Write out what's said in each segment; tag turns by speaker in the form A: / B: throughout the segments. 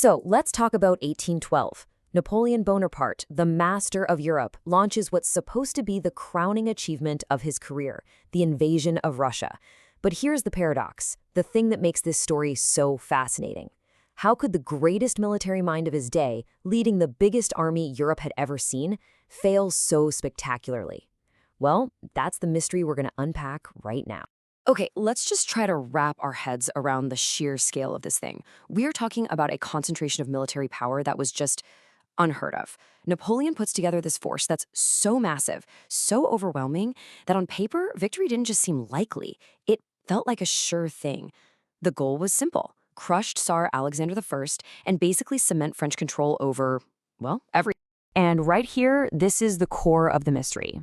A: So let's talk about 1812. Napoleon Bonaparte, the master of Europe, launches what's supposed to be the crowning achievement of his career, the invasion of Russia. But here's the paradox, the thing that makes this story so fascinating. How could the greatest military mind of his day, leading the biggest army Europe had ever seen, fail so spectacularly? Well, that's the mystery we're going to unpack right now. Okay, let's just try to wrap our heads around the sheer scale of this thing. We're talking about a concentration of military power that was just unheard of. Napoleon puts together this force that's so massive, so overwhelming, that on paper, victory didn't just seem likely. It felt like a sure thing. The goal was simple: crush Tsar Alexander I and basically cement French control over, well, everything. And right here, this is the core of the mystery.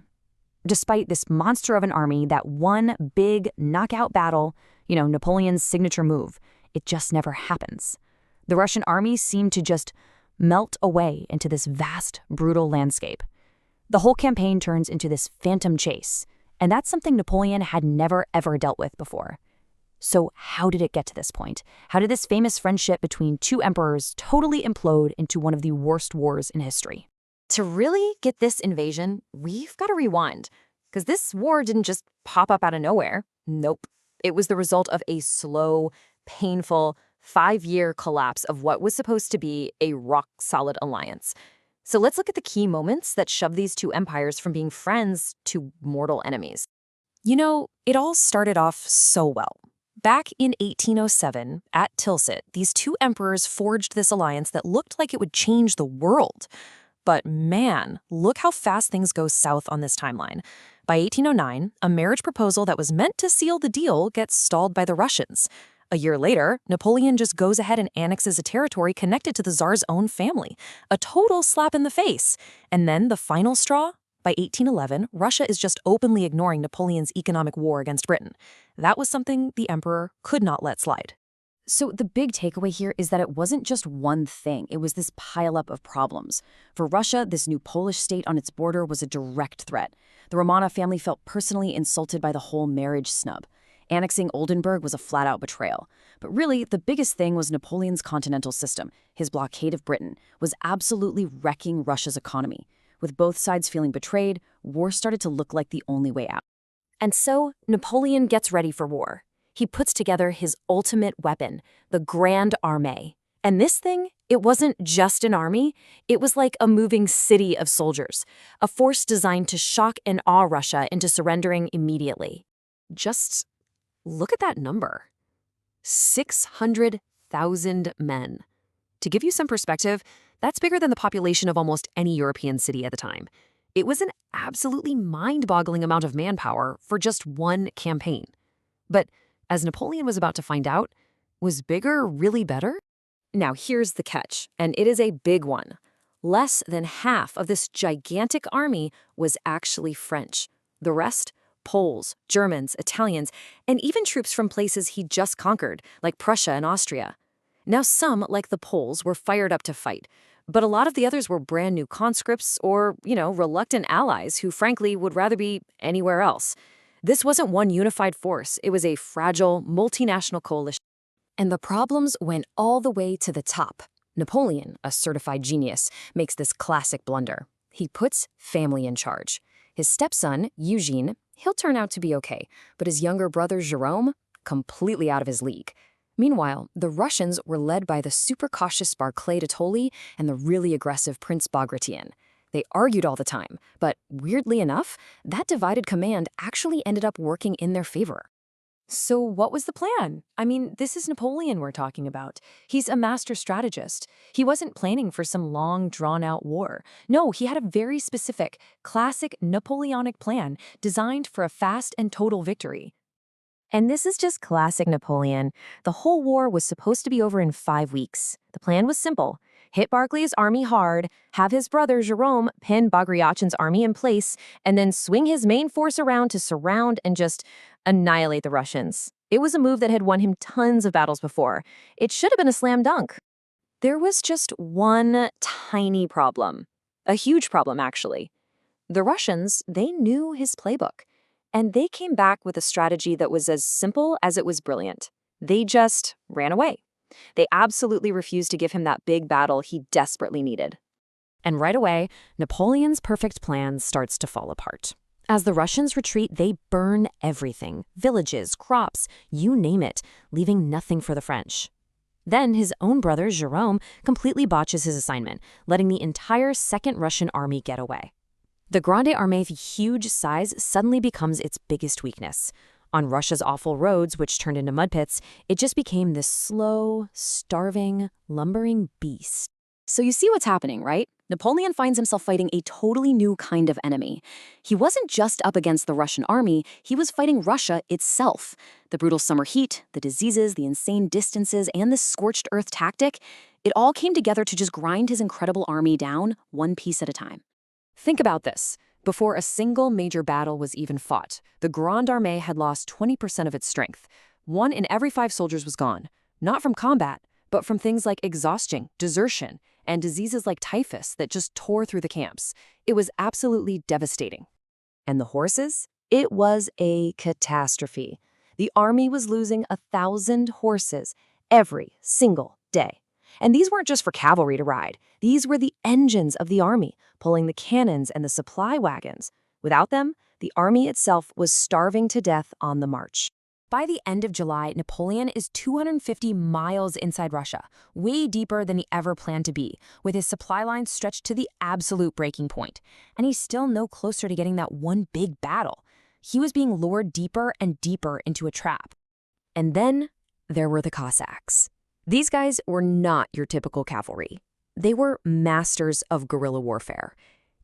A: Despite this monster of an army, that one big knockout battle, Napoleon's signature move, it just never happens. The Russian army seemed to just melt away into this vast, brutal landscape. The whole campaign turns into this phantom chase, and that's something Napoleon had never, ever dealt with before. So how did it get to this point? How did this famous friendship between two emperors totally implode into one of the worst wars in history? To really get this invasion, we've got to rewind, because this war didn't just pop up out of nowhere. Nope. It was the result of a slow, painful, 5-year collapse of what was supposed to be a rock-solid alliance. So let's look at the key moments that shoved these two empires from being friends to mortal enemies. It all started off so well. Back in 1807, at Tilsit, these two emperors forged this alliance that looked like it would change the world. But man, look how fast things go south on this timeline. By 1809, a marriage proposal that was meant to seal the deal gets stalled by the Russians. A year later, Napoleon just goes ahead and annexes a territory connected to the Tsar's own family. A total slap in the face. And then the final straw? By 1811, Russia is just openly ignoring Napoleon's economic war against Britain. That was something the emperor could not let slide. So the big takeaway here is that it wasn't just one thing. It was this pileup of problems. For Russia, this new Polish state on its border was a direct threat. The Romanov family felt personally insulted by the whole marriage snub. Annexing Oldenburg was a flat-out betrayal. But really, the biggest thing was Napoleon's continental system. His blockade of Britain was absolutely wrecking Russia's economy. With both sides feeling betrayed, war started to look like the only way out. And so, Napoleon gets ready for war. He puts together his ultimate weapon, the Grande Armée. And this thing, it wasn't just an army, it was like a moving city of soldiers, a force designed to shock and awe Russia into surrendering immediately. Just look at that number. 600,000 men. To give you some perspective, that's bigger than the population of almost any European city at the time. It was an absolutely mind-boggling amount of manpower for just one campaign. But as Napoleon was about to find out, was bigger really better? Now here's the catch, and it is a big one. Less than half of this gigantic army was actually French. The rest, Poles, Germans, Italians, and even troops from places he'd just conquered, like Prussia and Austria. Now some, like the Poles, were fired up to fight, but a lot of the others were brand new conscripts or, reluctant allies who frankly would rather be anywhere else. This wasn't one unified force, it was a fragile, multinational coalition. And the problems went all the way to the top. Napoleon, a certified genius, makes this classic blunder. He puts family in charge. His stepson, Eugene, he'll turn out to be okay, but his younger brother, Jerome, completely out of his league. Meanwhile, the Russians were led by the super cautious Barclay de Tolly and the really aggressive Prince Bagration. They argued all the time, but weirdly enough, that divided command actually ended up working in their favor. So what was the plan? I mean, this is Napoleon we're talking about. He's a master strategist. He wasn't planning for some long, drawn-out war. No, he had a very specific, classic Napoleonic plan designed for a fast and total victory. And this is just classic Napoleon. The whole war was supposed to be over in 5 weeks. The plan was simple. Hit Barclay's army hard, have his brother Jerome pin Bagration's army in place, and then swing his main force around to surround and just annihilate the Russians. It was a move that had won him tons of battles before. It should have been a slam dunk. There was just one tiny problem. A huge problem, actually. The Russians, they knew his playbook. And they came back with a strategy that was as simple as it was brilliant. They just ran away. They absolutely refused to give him that big battle he desperately needed. And right away, Napoleon's perfect plan starts to fall apart. As the Russians retreat, they burn everything, villages, crops, you name it, leaving nothing for the French. Then his own brother, Jérôme, completely botches his assignment, letting the entire Second Russian army get away. The Grande Armée's huge size suddenly becomes its biggest weakness. On Russia's awful roads, which turned into mud pits, it just became this slow, starving, lumbering beast. So you see what's happening, right? Napoleon finds himself fighting a totally new kind of enemy. He wasn't just up against the Russian army, he was fighting Russia itself. The brutal summer heat, the diseases, the insane distances, and this scorched earth tactic, it all came together to just grind his incredible army down, one piece at a time. Think about this. Before a single major battle was even fought, the Grande Armée had lost 20% of its strength. 1 in every 5 soldiers was gone, not from combat, but from things like exhaustion, desertion, and diseases like typhus that just tore through the camps. It was absolutely devastating. And the horses? It was a catastrophe. The army was losing 1,000 horses every single day. And these weren't just for cavalry to ride. These were the engines of the army, pulling the cannons and the supply wagons. Without them, the army itself was starving to death on the march. By the end of July, Napoleon is 250 miles inside Russia, way deeper than he ever planned to be, with his supply lines stretched to the absolute breaking point. And he's still no closer to getting that one big battle. He was being lured deeper and deeper into a trap. And then there were the Cossacks. These guys were not your typical cavalry. They were masters of guerrilla warfare.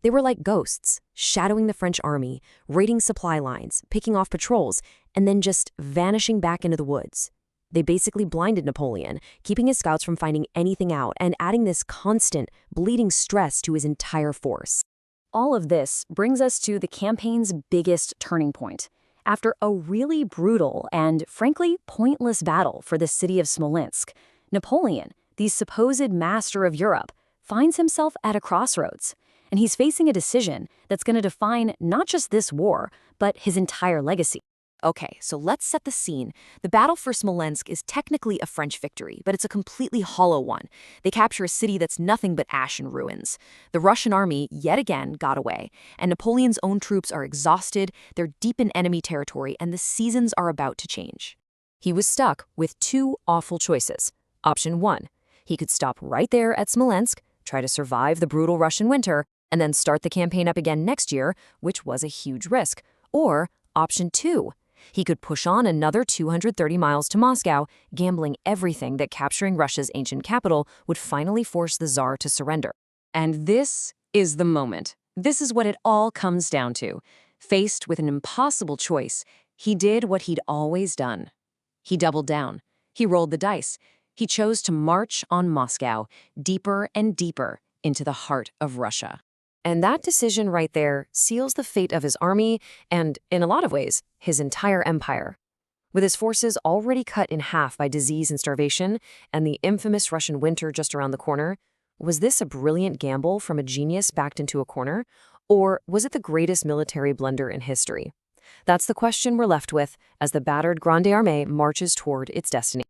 A: They were like ghosts, shadowing the French army, raiding supply lines, picking off patrols, and then just vanishing back into the woods. They basically blinded Napoleon, keeping his scouts from finding anything out and adding this constant, bleeding stress to his entire force. All of this brings us to the campaign's biggest turning point. After a really brutal and, frankly, pointless battle for the city of Smolensk, Napoleon, the supposed master of Europe, finds himself at a crossroads. And he's facing a decision that's going to define not just this war, but his entire legacy. Okay, so let's set the scene. The battle for Smolensk is technically a French victory, but it's a completely hollow one. They capture a city that's nothing but ash and ruins. The Russian army, yet again, got away, and Napoleon's own troops are exhausted, they're deep in enemy territory, and the seasons are about to change. He was stuck with 2 awful choices. Option 1, he could stop right there at Smolensk, try to survive the brutal Russian winter, and then start the campaign up again next year, which was a huge risk. Or option 2, he could push on another 230 miles to Moscow, gambling everything that capturing Russia's ancient capital would finally force the Tsar to surrender. And this is the moment. This is what it all comes down to. Faced with an impossible choice, he did what he'd always done. He doubled down. He rolled the dice. He chose to march on Moscow, deeper and deeper into the heart of Russia. And that decision right there seals the fate of his army and, in a lot of ways, his entire empire. With his forces already cut in half by disease and starvation, and the infamous Russian winter just around the corner, was this a brilliant gamble from a genius backed into a corner? Or was it the greatest military blunder in history? That's the question we're left with as the battered Grande Armée marches toward its destination.